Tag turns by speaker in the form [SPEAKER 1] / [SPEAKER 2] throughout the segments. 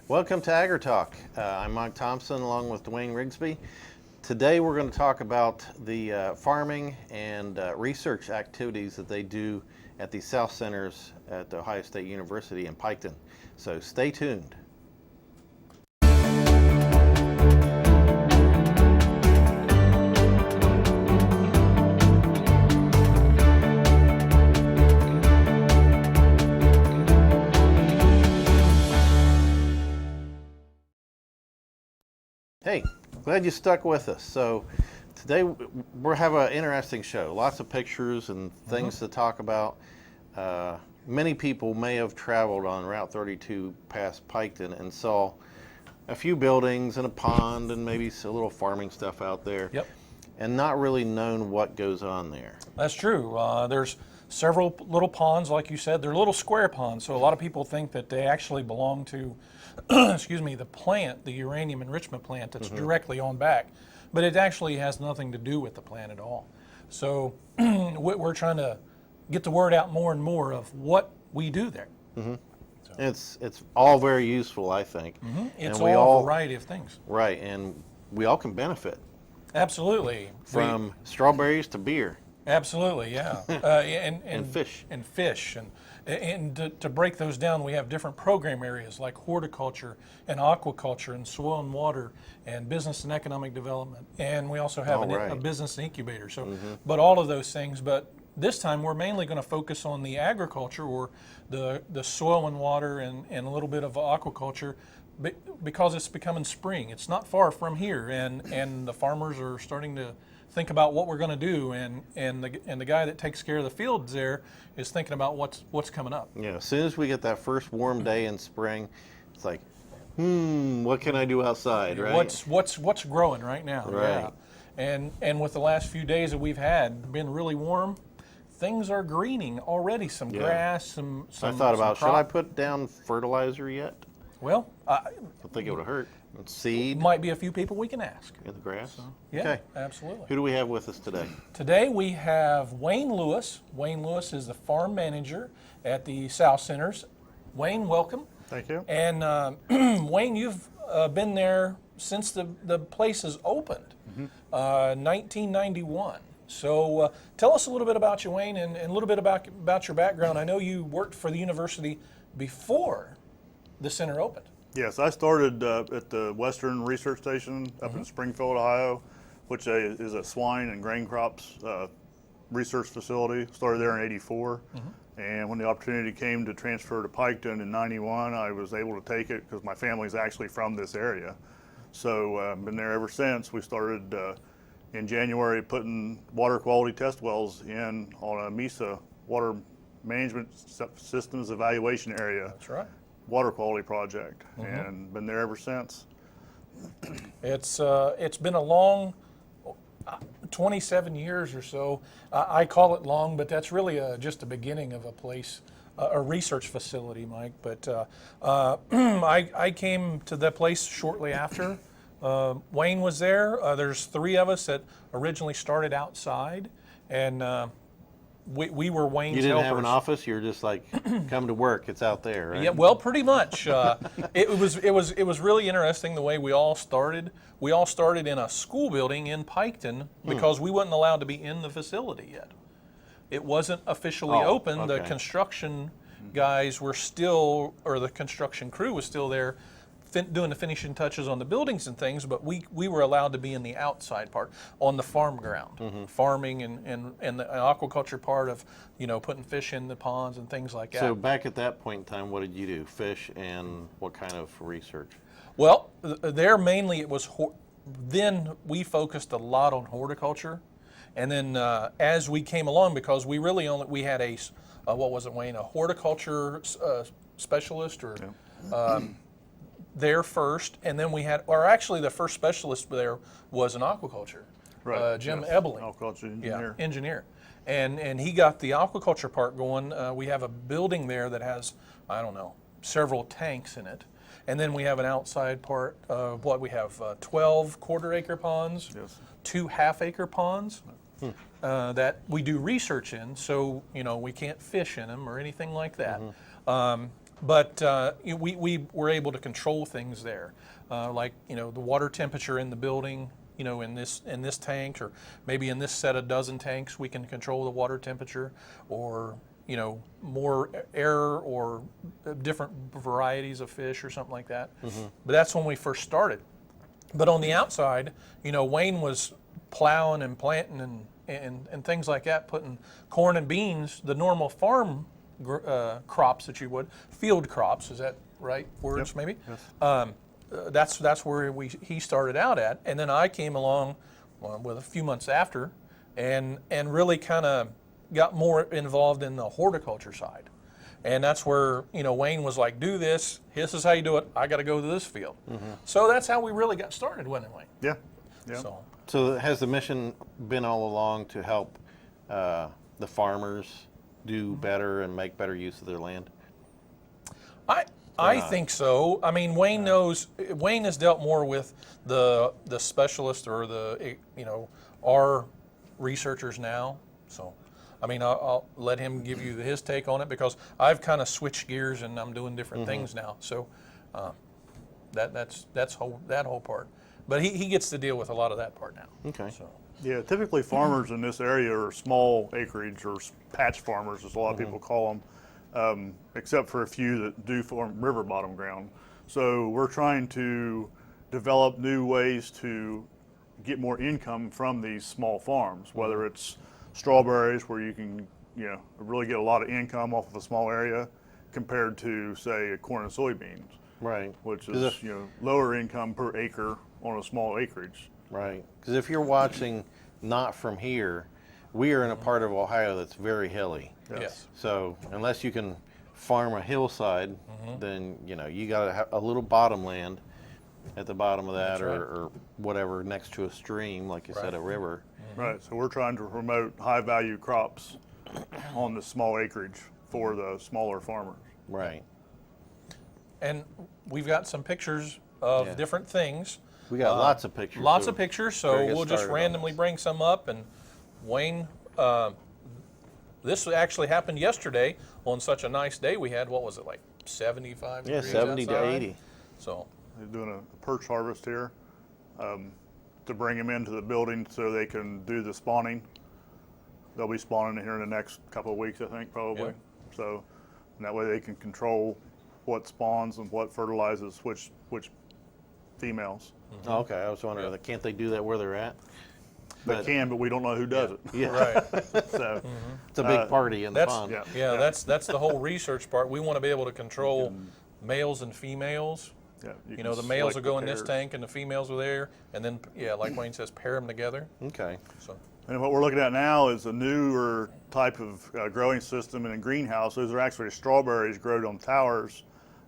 [SPEAKER 1] Welcome to Agri Talk. I'm Mike Thompson along with Duane Rigsby. Today we're going to talk about the farming and research activities that they do at the South Centers at the Ohio State University in Piketon. So stay tuned. Hey, glad you stuck with us. So today we'll have an interesting show. Lots of pictures and things to talk about. Many people may have traveled on Route 32 past Piketon and saw a few buildings and a pond and maybe a little farming stuff out there.
[SPEAKER 2] Yep.
[SPEAKER 1] And not really known what goes on there.
[SPEAKER 2] That's true. There's several little ponds, like you said. They're little square ponds, so a lot of people think that they actually belong to, excuse me, the plant, the uranium enrichment plant that's directly on back. But it actually has nothing to do with the plant at all. So we're trying to get the word out more and more of what we do there. So.
[SPEAKER 1] It's all very useful, I think.
[SPEAKER 2] It's
[SPEAKER 1] and
[SPEAKER 2] all a variety of things.
[SPEAKER 1] Right, and we all can benefit.
[SPEAKER 2] Absolutely.
[SPEAKER 1] From strawberries to beer.
[SPEAKER 2] Absolutely, yeah.
[SPEAKER 1] And fish.
[SPEAKER 2] And fish. And to break those down, we have different program areas like horticulture and aquaculture and soil and water and business and economic development. And we also have a business incubator. So, but all of those things. But this time we're mainly going to focus on the agriculture or the soil and water and a little bit of aquaculture because it's becoming spring. It's not far from here, and the farmers are starting to think about what we're going to do, and the guy that takes care of the fields there is thinking about what's coming up.
[SPEAKER 1] Yeah, as soon as we get that first warm day in spring, it's like, what can I do outside, right?
[SPEAKER 2] What's growing right now?
[SPEAKER 1] Right.
[SPEAKER 2] Yeah. And with the last few days that we've had been really warm, things are greening already. Some grass, some.
[SPEAKER 1] I thought about, should I put down fertilizer yet?
[SPEAKER 2] Well,
[SPEAKER 1] I think it would hurt. Seed.
[SPEAKER 2] Might be a few people we can ask.
[SPEAKER 1] In the grass?
[SPEAKER 2] So, yeah, okay. Absolutely.
[SPEAKER 1] Who do we have with us today?
[SPEAKER 2] Today we have Wayne Lewis. Wayne Lewis is the farm manager at the South Centers. Wayne, welcome.
[SPEAKER 3] Thank you.
[SPEAKER 2] And Wayne, you've been there since the place has opened, 1991. So tell us a little bit about you, Wayne, and a little bit about your background. I know you worked for the university before the center opened.
[SPEAKER 3] Yes, I started at the Western Research Station up in Springfield, Ohio, which is a swine and grain crops research facility. Started there in '84, and when the opportunity came to transfer to Piketon in '91, I was able to take it because my family's actually from this area. So I've been there ever since. We started in January putting water quality test wells in on a MESA water management systems evaluation area.
[SPEAKER 2] That's right.
[SPEAKER 3] Water quality project, and been there ever since.
[SPEAKER 2] It's been a long 27 years or so. I call it long, but that's really just the beginning of a place, a research facility, Mike. But I came to the place shortly after. Wayne was there. There's three of us that originally started outside, and we were Wayne's
[SPEAKER 1] You didn't
[SPEAKER 2] helpers.
[SPEAKER 1] have an office. You're just like, come to work. It's out there, right?
[SPEAKER 2] Yeah, well, pretty much. It was really interesting the way we all started. We all started in a school building in Piketon because we weren't allowed to be in the facility yet. It wasn't officially open.
[SPEAKER 1] Okay.
[SPEAKER 2] The construction guys were still, or the construction crew was still there, doing the finishing touches on the buildings and things, but we were allowed to be in the outside part, on the farm ground, farming and the aquaculture part of, putting fish in the ponds and things like that.
[SPEAKER 1] So back at that point in time, what did you do? Fish and what kind of research?
[SPEAKER 2] Well, there mainly it was, then we focused a lot on horticulture, and then as we came along, because we really we had a, what was it, Wayne, a horticulture specialist or there first, and then we had, or actually the first specialist there was an aquaculture, Jim Ebeling.
[SPEAKER 3] Aquaculture engineer.
[SPEAKER 2] Yeah, engineer. And he got the aquaculture part going. We have a building there that has, I don't know, several tanks in it. And then we have an outside part of we have 12 quarter-acre ponds, 2 half-acre ponds that we do research in, so we can't fish in them or anything like that. But we were able to control things there, like the water temperature in the building. In this tank, or maybe in this set of dozen tanks, we can control the water temperature, or more air or different varieties of fish or something like that. Mm-hmm. But that's when we first started. But on the outside, Wayne was plowing and planting and things like that, putting corn and beans, the normal farm crops that you would, field crops, is that right words? Yep. Maybe? Yes. That's where he started out at, and then I came along with a few months after, and really kind of got more involved in the horticulture side, and that's where Wayne was like, "Do this. This is how you do it. I got to go to this field." Mm-hmm. So that's how we really got started, wasn't it, Wayne?
[SPEAKER 3] Yeah. Yeah.
[SPEAKER 1] So has the mission been all along to help the farmers do better and make better use of their land?
[SPEAKER 2] I think so. I mean, Wayne knows. Wayne has dealt more with the specialist or our researchers now. So, I mean, I'll let him give you his take on it, because I've kind of switched gears and I'm doing different things now. So, that's that whole part. But he gets to deal with a lot of that part now.
[SPEAKER 1] Okay.
[SPEAKER 2] So.
[SPEAKER 3] Yeah, typically farmers in this area are small acreage, or patch farmers, as a lot of people call them, except for a few that do farm river bottom ground. So we're trying to develop new ways to get more income from these small farms, whether it's strawberries, where you can really get a lot of income off of a small area, compared to, say, corn and soybeans.
[SPEAKER 1] Right.
[SPEAKER 3] Which is lower income per acre on a small acreage.
[SPEAKER 1] Right. Because if you're watching not from here, we are in a part of Ohio that's very hilly.
[SPEAKER 2] Yes.
[SPEAKER 1] So unless you can farm a hillside, then you got to have a little bottom land at the bottom of that, or whatever, next to a stream, like you said, a river.
[SPEAKER 3] Right. So we're trying to promote high value crops on the small acreage for the smaller farmers.
[SPEAKER 1] Right.
[SPEAKER 2] And we've got some pictures of different things.
[SPEAKER 1] We got lots of pictures.
[SPEAKER 2] Lots of pictures, so we'll just randomly bring some up. And Wayne, this actually happened yesterday on such a nice day we had. What was it, like 75 degrees
[SPEAKER 1] 70
[SPEAKER 2] outside?
[SPEAKER 1] to 80.
[SPEAKER 2] So
[SPEAKER 3] They're doing a perch harvest here to bring them into the building so they can do the spawning. They'll be spawning here in the next couple of weeks, I think, probably.
[SPEAKER 2] Yep.
[SPEAKER 3] So and that way they can control what spawns and what fertilizes which females.
[SPEAKER 1] Oh, okay, I was wondering, can't they do that where they're at?
[SPEAKER 3] They can, but we don't know who does it.
[SPEAKER 1] Yeah.
[SPEAKER 2] right.
[SPEAKER 3] So
[SPEAKER 1] It's a big party in the pond.
[SPEAKER 2] Yeah, that's the whole research part. We want to be able to control males and females.
[SPEAKER 3] Yeah,
[SPEAKER 2] The males will go in this tank and the females are there, and then like Wayne says, pair them together.
[SPEAKER 1] Okay.
[SPEAKER 2] So.
[SPEAKER 3] And what we're looking at now is a newer type of growing system in a greenhouse. Those are actually strawberries grown on towers.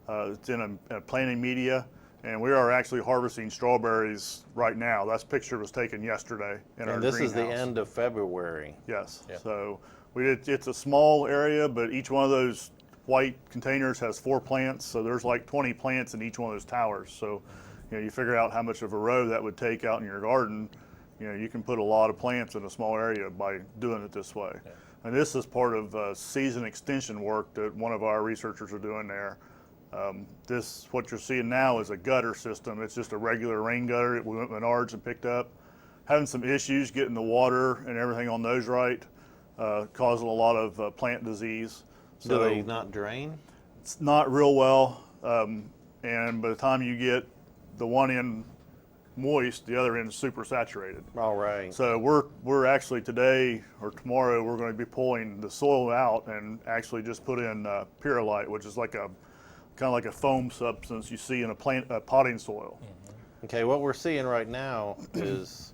[SPEAKER 3] It's in a planting media, and we are actually harvesting strawberries right now. That picture was taken yesterday in our greenhouse.
[SPEAKER 1] And this is the end of February.
[SPEAKER 3] Yes.
[SPEAKER 2] Yeah.
[SPEAKER 3] So it's a small area, but each one of those white containers has 4 plants. So there's like 20 plants in each one of those towers. So you figure out how much of a row that would take out in your garden. You can put a lot of plants in a small area by doing it this way. Yeah. And this is part of season extension work that one of our researchers are doing there. What you're seeing now is a gutter system. It's just a regular rain gutter. We went to Menards and picked up. Having some issues getting the water and everything on those right, causing a lot of plant disease.
[SPEAKER 1] So do they not drain?
[SPEAKER 3] It's not real well. And by the time you get the one end moist, the other end is super saturated.
[SPEAKER 1] All right.
[SPEAKER 3] So we're actually today or tomorrow we're going to be pulling the soil out and actually just put in Pyrrolite, which is like kind of like a foam substance you see in a potting soil.
[SPEAKER 1] Okay, what we're seeing right now is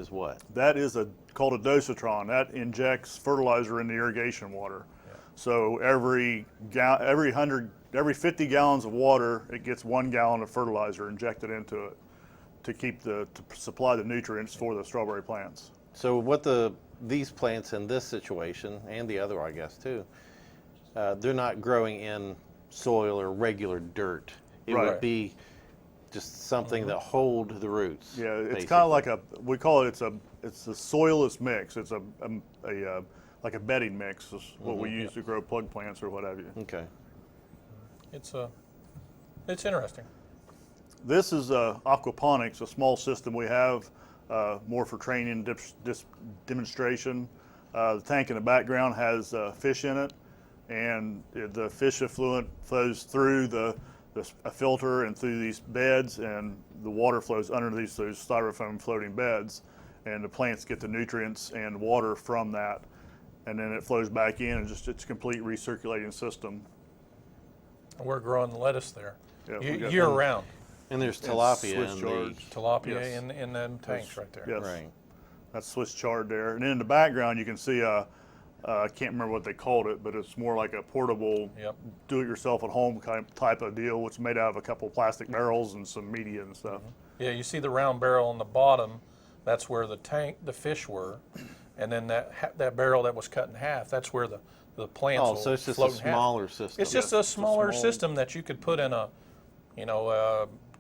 [SPEAKER 1] what?
[SPEAKER 3] That is called a dosatron. That injects fertilizer in the irrigation water. Yeah. So every 50 gallons of water, it gets 1 gallon of fertilizer injected into it to supply the nutrients for the strawberry plants.
[SPEAKER 1] So what these plants in this situation, and the other I guess too, they're not growing in soil or regular dirt. It would be just something that hold the roots.
[SPEAKER 3] Yeah, it's kind of like we call it, it's a soilless mix. It's like a bedding mix is what we use to grow plug plants or what have you.
[SPEAKER 1] Okay.
[SPEAKER 2] It's interesting.
[SPEAKER 3] This is aquaponics, a small system we have, more for training, demonstration. The tank in the background has fish in it, and the fish effluent flows through a filter and through these beds, and the water flows under those styrofoam floating beds, and the plants get the nutrients and water from that, and then it flows back in, and it's a complete recirculating system.
[SPEAKER 2] We're growing lettuce there,
[SPEAKER 3] Yeah, we got
[SPEAKER 2] year round.
[SPEAKER 1] And there's tilapia
[SPEAKER 3] Swiss
[SPEAKER 1] in
[SPEAKER 3] chard.
[SPEAKER 2] Tilapia
[SPEAKER 3] Yes.
[SPEAKER 2] in them tanks right there.
[SPEAKER 3] Yes.
[SPEAKER 1] Right.
[SPEAKER 3] That's Swiss chard there. And then in the background, you can see I can't remember what they called it, but it's more like a portable,
[SPEAKER 2] Yep.
[SPEAKER 3] do-it-yourself-at-home type of deal, which is made out of a couple plastic barrels and some media and stuff.
[SPEAKER 2] Yeah, you see the round barrel on the bottom. That's where the fish were, and then that barrel that was cut in half. That's where the plants
[SPEAKER 1] Oh,
[SPEAKER 2] will
[SPEAKER 1] so it's just
[SPEAKER 2] float
[SPEAKER 1] a
[SPEAKER 2] in half.
[SPEAKER 1] smaller system.
[SPEAKER 2] It's just
[SPEAKER 3] Yes,
[SPEAKER 2] a
[SPEAKER 3] it's a
[SPEAKER 2] smaller
[SPEAKER 3] small-
[SPEAKER 2] system that you could put in a,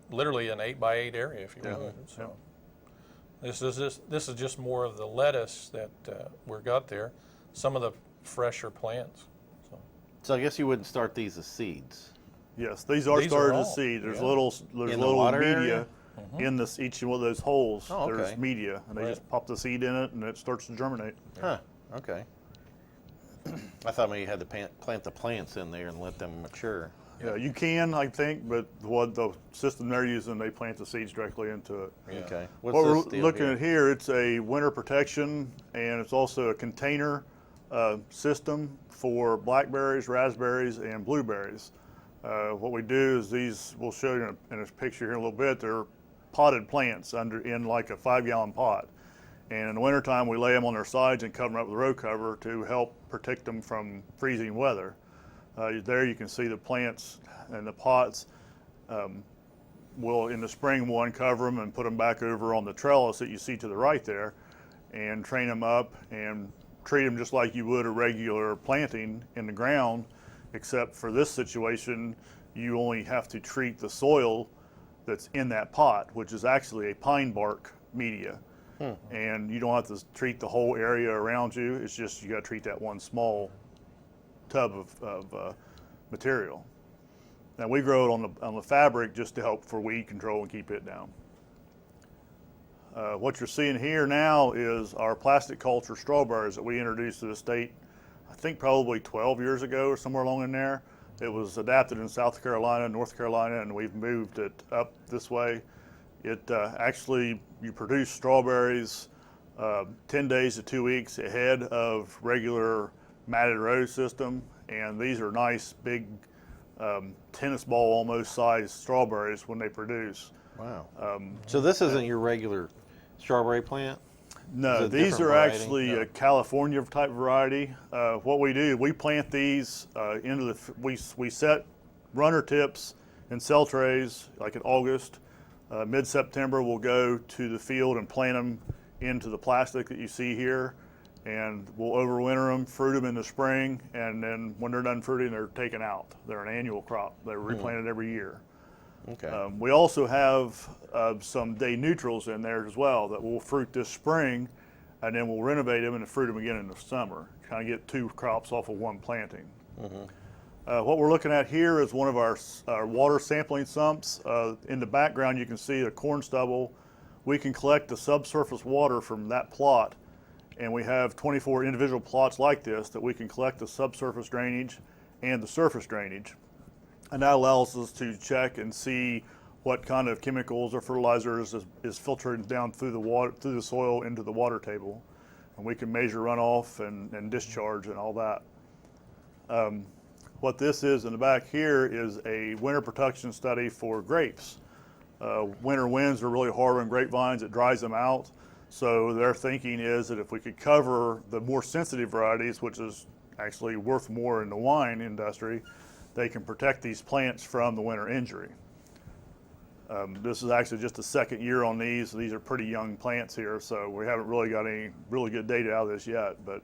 [SPEAKER 2] literally an 8x8 area if you
[SPEAKER 3] Yeah.
[SPEAKER 2] would. So this is just more of the lettuce that we're got there. Some of the fresher plants. So
[SPEAKER 1] So I guess you wouldn't start these as seeds.
[SPEAKER 3] Yes, these are
[SPEAKER 2] These are
[SPEAKER 3] started
[SPEAKER 2] all,
[SPEAKER 3] as seed. There's
[SPEAKER 2] yeah.
[SPEAKER 3] little
[SPEAKER 1] In the water
[SPEAKER 3] media
[SPEAKER 1] area?
[SPEAKER 3] in each one of those holes.
[SPEAKER 1] Oh, okay.
[SPEAKER 3] There's media, and they
[SPEAKER 2] Right.
[SPEAKER 3] just pop the seed in it, and it starts to germinate.
[SPEAKER 1] Huh. Okay. I thought maybe you had to plant the plants in there and let them mature.
[SPEAKER 3] Yeah, you can, I think, but what the system they're using, they plant the seeds directly into it.
[SPEAKER 2] Yeah.
[SPEAKER 1] Okay.
[SPEAKER 3] What
[SPEAKER 1] What's
[SPEAKER 3] we're
[SPEAKER 1] this deal
[SPEAKER 3] looking
[SPEAKER 1] here?
[SPEAKER 3] at here, it's a winter protection, and it's also a container system for blackberries, raspberries, and blueberries. What we do is we'll show you in a picture here in a little bit, they're potted plants in like a 5-gallon pot. And in the wintertime, we lay them on their sides and cover them up with row cover to help protect them from freezing weather. There you can see the plants and the pots. We'll, in the spring, we'll uncover them and put them back over on the trellis that you see to the right there, and train them up and treat them just like you would a regular planting in the ground, except for this situation, you only have to treat the soil that's in that pot, which is actually a pine bark media. And you don't have to treat the whole area around you. It's just you got to treat that one small tub of material. Now we grow it on the fabric just to help for weed control and keep it down. What you're seeing here now is our plastic culture strawberries that we introduced to the state, I think probably 12 years ago or somewhere along in there. It was adapted in South Carolina, North Carolina, and we've moved it up this way. It actually, you produce strawberries 10 days to 2 weeks ahead of regular matted row system, and these are nice big tennis ball almost sized strawberries when they produce.
[SPEAKER 1] Wow. So this isn't your regular strawberry plant?
[SPEAKER 3] No,
[SPEAKER 1] Is it a
[SPEAKER 3] these
[SPEAKER 1] different
[SPEAKER 3] are
[SPEAKER 1] variety?
[SPEAKER 3] actually
[SPEAKER 1] No.
[SPEAKER 3] a California type variety. What we do, we plant these we set runner tips in cell trays like in August. Mid-September we'll go to the field and plant them into the plastic that you see here, and we'll overwinter them, fruit them in the spring, and then when they're done fruiting, they're taken out. They're an annual crop. They're replanted every year.
[SPEAKER 1] Okay.
[SPEAKER 3] We also have some day neutrals in there as well that will fruit this spring, and then we'll renovate them and fruit them again in the summer. Kind of get 2 crops off of one planting. What we're looking at here is one of our water sampling sumps. In the background, you can see the corn stubble. We can collect the subsurface water from that plot, and we have 24 individual plots like this that we can collect the subsurface drainage and the surface drainage. And that allows us to check and see what kind of chemicals or fertilizers is filtering down through the water, through the soil into the water table. And we can measure runoff and discharge and all that. What this is in the back here is a winter protection study for grapes. Winter winds are really hard on grapevines, it dries them out. So their thinking is that if we could cover the more sensitive varieties, which is actually worth more in the wine industry, they can protect these plants from the winter injury. This is actually just the second year on these. These are pretty young plants here, so we haven't really got any really good data out of this yet, but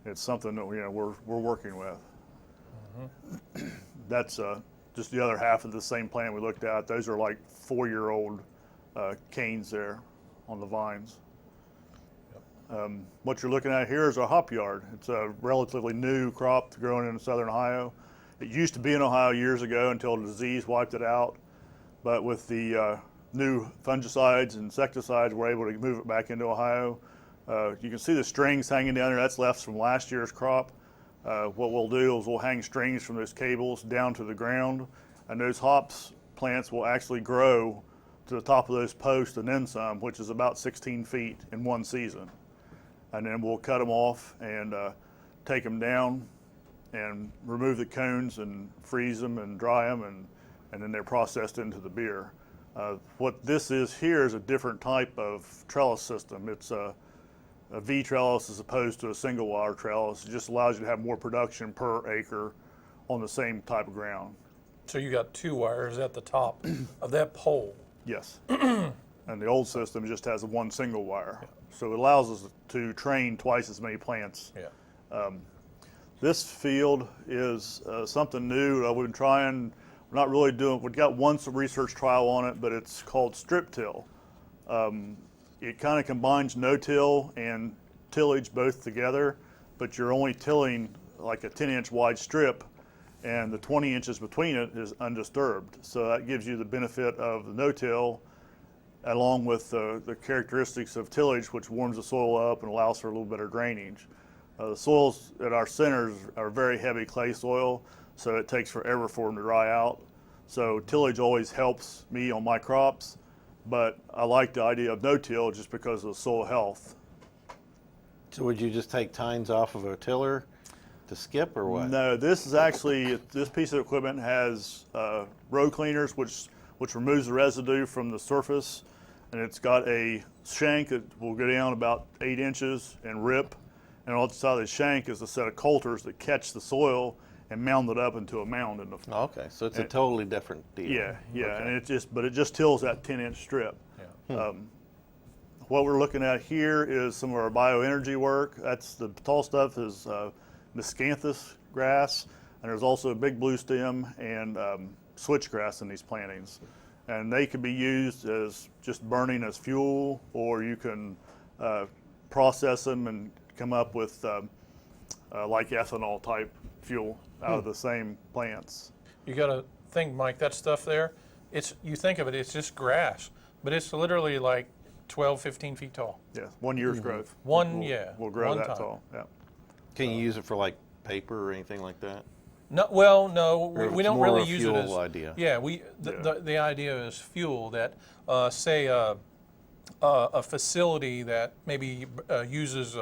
[SPEAKER 3] it's something that we're working with. That's just the other half of the same plant we looked at. Those are like 4-year-old canes there on the vines. What you're looking at here is a hop yard. It's a relatively new crop growing in southern Ohio. It used to be in Ohio years ago until disease wiped it out. But with the new fungicides and insecticides, we're able to move it back into Ohio. You can see the strings hanging down there. That's left from last year's crop. What we'll do is we'll hang strings from those cables down to the ground, and those hops plants will actually grow to the top of those posts and then some, which is about 16 feet in one season. And then we'll cut them off and take them down and remove the cones and freeze them and dry them, and then they're processed into the beer. What this is here is a different type of trellis system. It's a V trellis as opposed to a single wire trellis. It just allows you to have more production per acre on the same type of ground.
[SPEAKER 2] So you got 2 wires at the top of that pole.
[SPEAKER 3] Yes. And the old system just has one single wire. Yeah. So it allows us to train twice as many plants.
[SPEAKER 2] Yeah.
[SPEAKER 3] This field is something new that we've been trying. We're not really doing, we've got one research trial on it, but it's called strip till. It kind of combines no-till and tillage both together, but you're only tilling like a 10-inch wide strip, and the 20 inches between it is undisturbed. So that gives you the benefit of the no-till along with the characteristics of tillage, which warms the soil up and allows for a little better drainage. The soils at our centers are very heavy clay soil, so it takes forever for them to dry out. So tillage always helps me on my crops, but I like the idea of no-till just because of the soil health.
[SPEAKER 1] So would you just take tines off of a tiller to skip, or what?
[SPEAKER 3] No, this is actually, this piece of equipment has row cleaners, which removes the residue from the surface, and it's got a shank that will go down about 8 inches and rip, and on the side of the shank is a set of coulters that catch the soil and mound it up into a mound in the.
[SPEAKER 1] Okay, so it's a totally different deal.
[SPEAKER 3] Yeah,
[SPEAKER 1] Okay.
[SPEAKER 3] and it just tills that 10-inch strip.
[SPEAKER 2] Yeah.
[SPEAKER 3] What we're looking at here is some of our bioenergy work. That's the tall stuff is miscanthus grass, and there's also a big blue stem and switchgrass in these plantings. And they can be used as just burning as fuel, or you can process them and come up with like ethanol type fuel out of the same plants.
[SPEAKER 2] You got to think, Mike, that stuff there, you think of it, it's just grass, but it's literally like 12, 15 feet tall.
[SPEAKER 3] Yeah, 1 year's growth. We'll grow
[SPEAKER 2] one
[SPEAKER 3] that
[SPEAKER 2] time.
[SPEAKER 3] tall. Yeah.
[SPEAKER 1] Can you use it for like paper or anything like that?
[SPEAKER 2] No, well, no,
[SPEAKER 1] Or
[SPEAKER 2] we
[SPEAKER 1] it's
[SPEAKER 2] don't
[SPEAKER 1] more
[SPEAKER 2] really
[SPEAKER 1] a
[SPEAKER 2] use it
[SPEAKER 1] fuel
[SPEAKER 2] as
[SPEAKER 1] idea.
[SPEAKER 2] Yeah, the idea is fuel that say a facility that maybe uses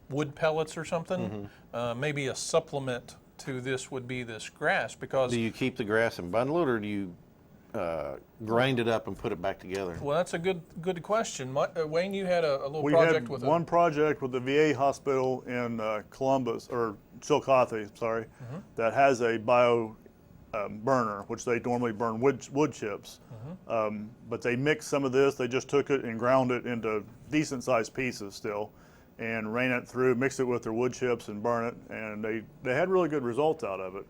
[SPEAKER 2] wood pellets or something. Maybe a supplement to this would be this grass, because
[SPEAKER 1] Do you keep the grass and bundle it, or do you grind it up and put it back together?
[SPEAKER 2] well, that's a good question. Wayne, you had a little
[SPEAKER 3] We
[SPEAKER 2] project
[SPEAKER 3] had
[SPEAKER 2] with
[SPEAKER 3] one project with the VA hospital in Columbus, or Chillicothe, sorry, that has a bio burner, which they normally burn wood chips. But they mixed some of this. They just took it and ground it into decent sized pieces still, and ran it through, mixed it with their wood chips and burn it, and they had really good results out of it.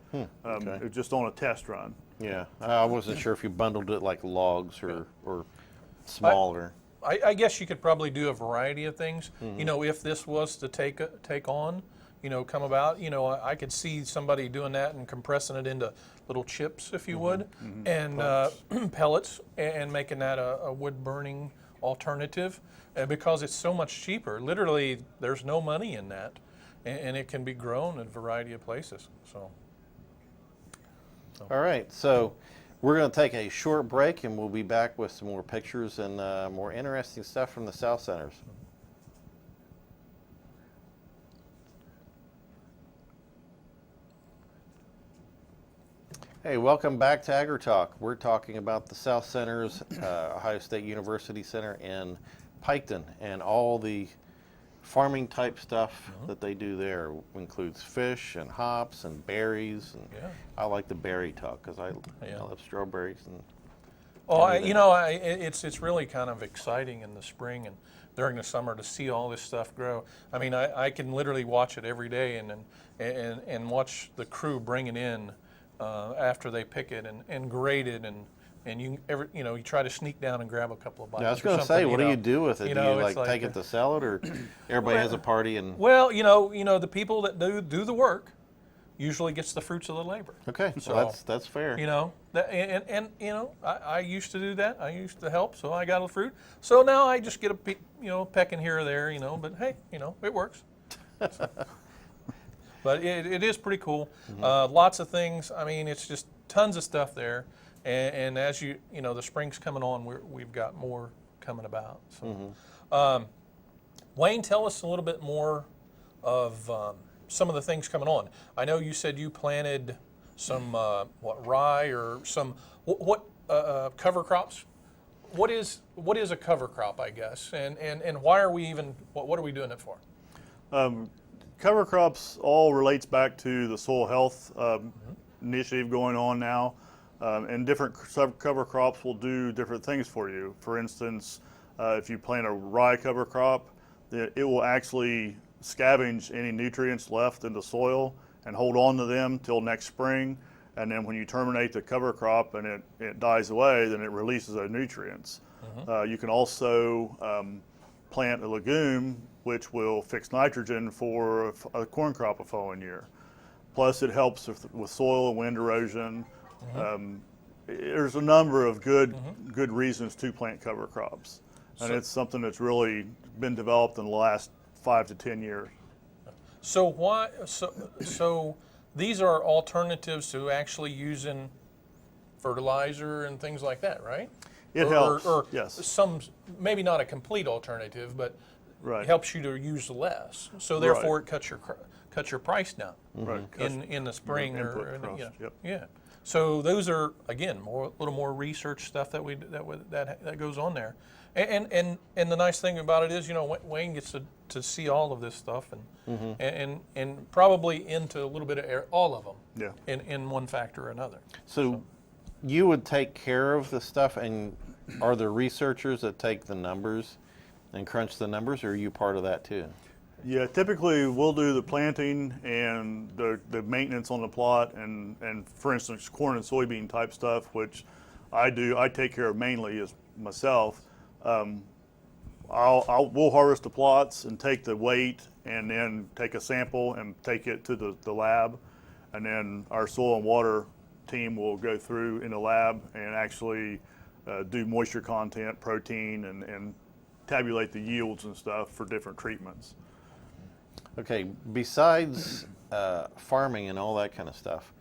[SPEAKER 1] Okay.
[SPEAKER 3] It was just on a test run.
[SPEAKER 1] Yeah, I wasn't sure if you bundled it like logs or smaller.
[SPEAKER 2] I guess you could probably do a variety of things. You know, if this was to take on, come about, I could see somebody doing that and compressing it into little chips, if you would, and pellets, and making that a wood burning alternative, because it's so much cheaper. Literally, there's no money in that, and it can be grown in a variety of places. So.
[SPEAKER 1] All right, so we're going to take a short break, and we'll be back with some more pictures and more interesting stuff from the South Centers. Hey, welcome back to Agri Talk. We're talking about the South Centers, Ohio State University Center in Piketon, and all the farming type stuff that they do there. Includes fish and hops and berries, and I like the berry talk because I love strawberries. And
[SPEAKER 2] it's really kind of exciting in the spring and during the summer to see all this stuff grow. I mean, I can literally watch it every day and watch the crew bring it in after they pick it and grade it, and you try to sneak down and grab a couple of bites.
[SPEAKER 1] I was going to say, what do you do with it? Do you like take it to sell it, or everybody has a party and?
[SPEAKER 2] Well, the people that do the work, usually gets the fruits of the labor.
[SPEAKER 1] Okay, so that's fair.
[SPEAKER 2] You know, and you know, I used to do that. I used to help, so I got a fruit. So now I just get a pecking here or there, you know. But hey, you know, it works. So. But it is pretty cool. Lots of things. I mean, it's just tons of stuff there. And as you know, the spring's coming on. We've got more coming about. So, Wayne, tell us a little bit more of some of the things coming on. I know you said you planted some rye or some what cover crops. What is a cover crop, I guess, and why are we even what are we doing it for?
[SPEAKER 3] Cover crops all relates back to the soil health initiative going on now, and different cover crops will do different things for you. For instance, if you plant a rye cover crop, it will actually scavenge any nutrients left in the soil and hold on to them till next spring. And then when you terminate the cover crop and it dies away, then it releases those nutrients. You can also plant a legume which will fix nitrogen for a corn crop the following year. Plus it helps with soil and wind erosion. There's a number of good reasons to plant cover crops. And it's something that's really been developed in the last 5 to 10 years.
[SPEAKER 2] So why? So these are alternatives to actually using fertilizer and things like that, right?
[SPEAKER 3] It helps.
[SPEAKER 2] Yes. Some maybe not a complete alternative, but it helps you to use less. So therefore, it cuts your price down.
[SPEAKER 3] Right.
[SPEAKER 2] In the spring or
[SPEAKER 3] Yep.
[SPEAKER 2] Yeah. So those are again a little more research stuff that goes on there. And the nice thing about it is, you know, Wayne gets to see all of this stuff and probably into a little bit of all of them in one factor or another.
[SPEAKER 1] So you would take care of the stuff, and are there researchers that take the numbers and crunch the numbers, or are you part of that too?
[SPEAKER 3] Yeah, typically we'll do the planting and the maintenance on the plot, and for instance, corn and soybean type stuff, which I take care of mainly as myself. We'll harvest the plots and take the weight and then take a sample and take it to the lab, and then our soil and water team will go through in the lab and actually do moisture content, protein, and tabulate the yields and stuff for different treatments.
[SPEAKER 1] Okay, besides farming and all that kind of stuff,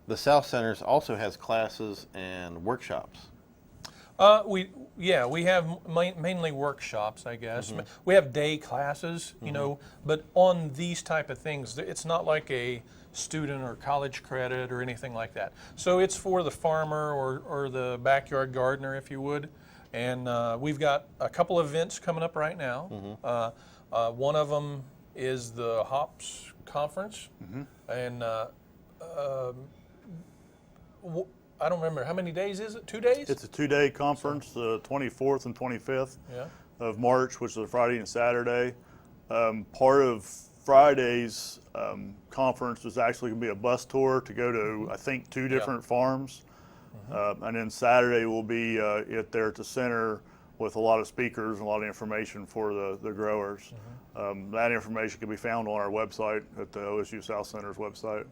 [SPEAKER 1] the South Centers also has classes and workshops.
[SPEAKER 2] We have mainly workshops, I guess. We have day classes, you know, but on these type of things, it's not like a student or college credit or anything like that. So it's for the farmer or the backyard gardener, if you would. And we've got a couple of events coming up right now. One of them is the Hops Conference, and I don't remember, how many days is it? 2 days?
[SPEAKER 3] It's a 2-day conference, the 24th and 25th of March, which is a Friday and Saturday. Part of Friday's conference is actually going to be a bus tour to go to, I think, 2 different farms. And then Saturday will be there at the center with a lot of speakers and a lot of information for the growers. That information can be found on our website at the OSU South Center's website.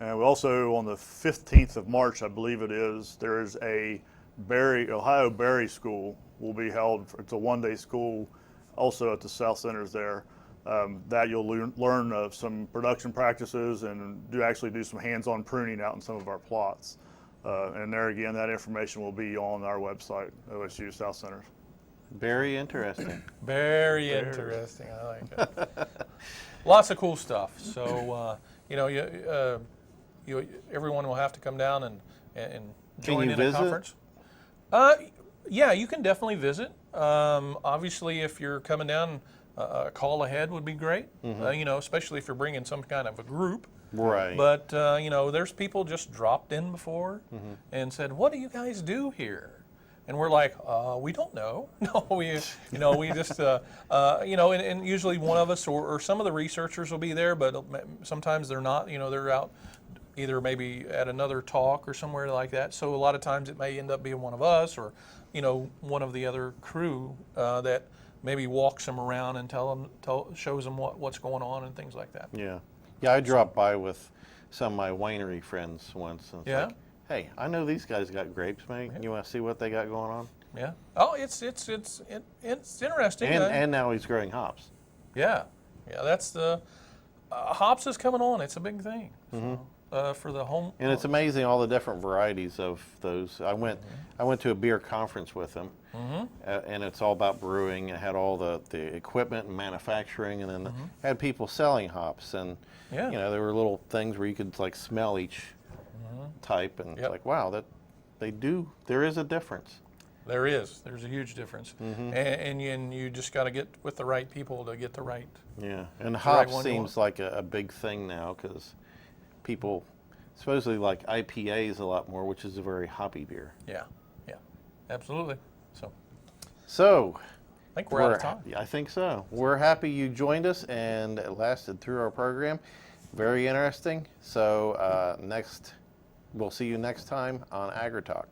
[SPEAKER 3] And we also, on the 15th of March, I believe it is, there is a Ohio Berry School will be held. It's a 1-day school also at the South Centers there. That you'll learn some production practices and actually do some hands-on pruning out in some of our plots. And there again, that information will be on our website, OSU South Centers.
[SPEAKER 1] Very interesting.
[SPEAKER 2] Very interesting. I like it. Lots of cool stuff. So you know, everyone will have to come down and join in a conference. Yeah, you can definitely visit. Obviously, if you're coming down, a call ahead would be great. You know, especially if you're bringing some kind of a group.
[SPEAKER 1] Right.
[SPEAKER 2] But you know, there's people just dropped in before and said, "What do you guys do here?" And we're like, "We don't know. No, we just you know." And usually one of us or some of the researchers will be there, but sometimes they're not. You know, they're out either maybe at another talk or somewhere like that. So a lot of times it may end up being one of us or, you know, one of the other crew that maybe walks them around and shows them what's going on and things like that.
[SPEAKER 1] Yeah. Yeah, I dropped by with some of my winery friends once. And it's
[SPEAKER 2] Yeah?
[SPEAKER 1] like, hey, I know these guys got grapes, man. You want to see what they got going on?
[SPEAKER 2] Yeah. Oh, it's interesting.
[SPEAKER 1] And now he's growing hops.
[SPEAKER 2] Yeah. Yeah, that's the hops is coming on. It's a big thing. So, for the home.
[SPEAKER 1] And it's amazing all the different varieties of those. I went to a beer conference with them, and it's all about brewing. It had all the equipment and manufacturing, and then had people selling hops. And
[SPEAKER 2] Yeah.
[SPEAKER 1] you know, there were little things where you could like smell each type, and it's like, wow, that there is a difference.
[SPEAKER 2] There is. There's a huge difference, and you just got to get with the right people to get the right.
[SPEAKER 1] Yeah, and
[SPEAKER 2] right
[SPEAKER 1] hops
[SPEAKER 2] one you
[SPEAKER 1] seems like a big thing now because people supposedly like IPAs a lot more, which is a very hoppy beer.
[SPEAKER 2] Yeah. Yeah. Absolutely.
[SPEAKER 1] So
[SPEAKER 2] I think we're out of time.
[SPEAKER 1] I think so. We're happy you joined us and lasted through our program. Very interesting. So we'll see you next time on Agri Talk.